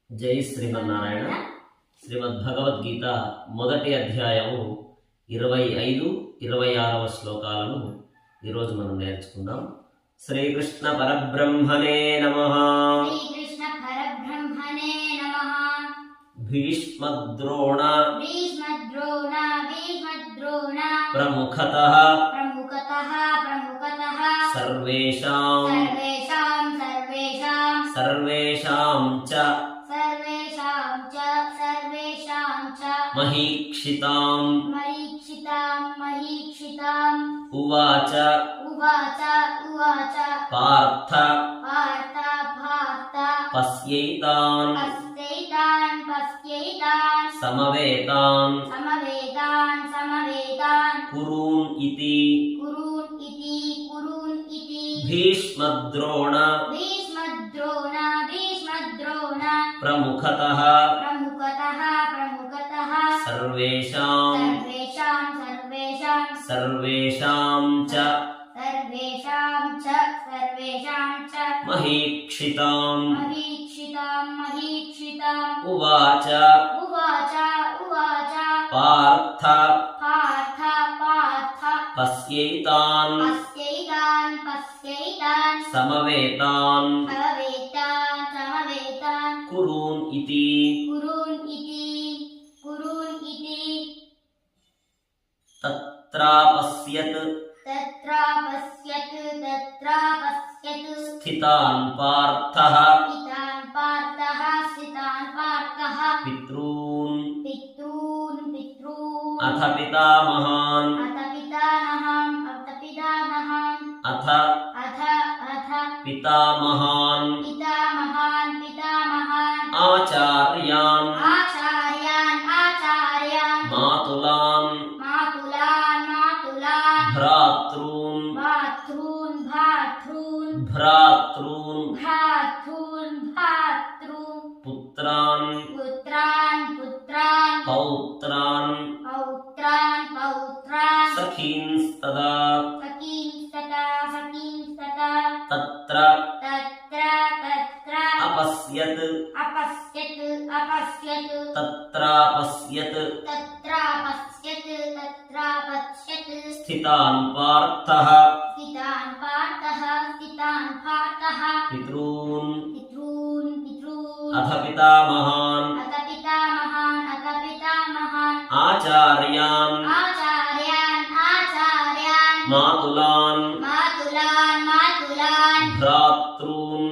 జై శ్రీమన్నారాయణ. శ్రీమద్భగవద్గీత మొదటి అధ్యాయము 25-26వ శ్లోకాలను ఈరోజు మనం నేర్చుకుందాం. శ్రీకృష్ణ పరబ్రహ్మణే నమః. శ్రీకృష్ణ పరబ్రహ్మణే నమః. భీష్మద్రోణ ప్రముఖతః సర్వేషాం చ మహీక్షితాం ఉవాచ పార్థ పశ్యైతాన్ సమవేతాన్ కురూన్ ఇతి భీష్మద్రోణ ప్రముఖతః సర్వేషాం చ మహీక్షితాం ఉవాచ పార్థ పశ్యైతాన్ సమవేతాన్ కురూన్ ఇతి తత్రాపశ్యత్ స్థితాన్ పార్థః పితॄన్ అథ పితామహాన్ అథ పితామహాన్ ఆచార్యాన్ మాతులాన్ భ్రాతॄన్ పుత్రాన్ పౌత్రాన్ సఖీంస్తదా తత్ర అపశ్యత్ స్థితాన్ పార్థః పితॄన్ అథ పితామహాన్ ఆచార్యాన్ మాతులాన్ భ్రాతॄన్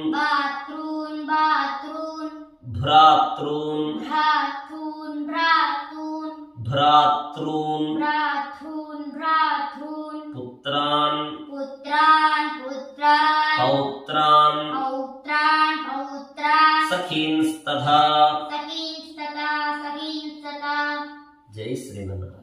పుత్రాన్ పౌత్రాన్ సఖీంస్తథా. జై శ్రీమన్నారాయణ.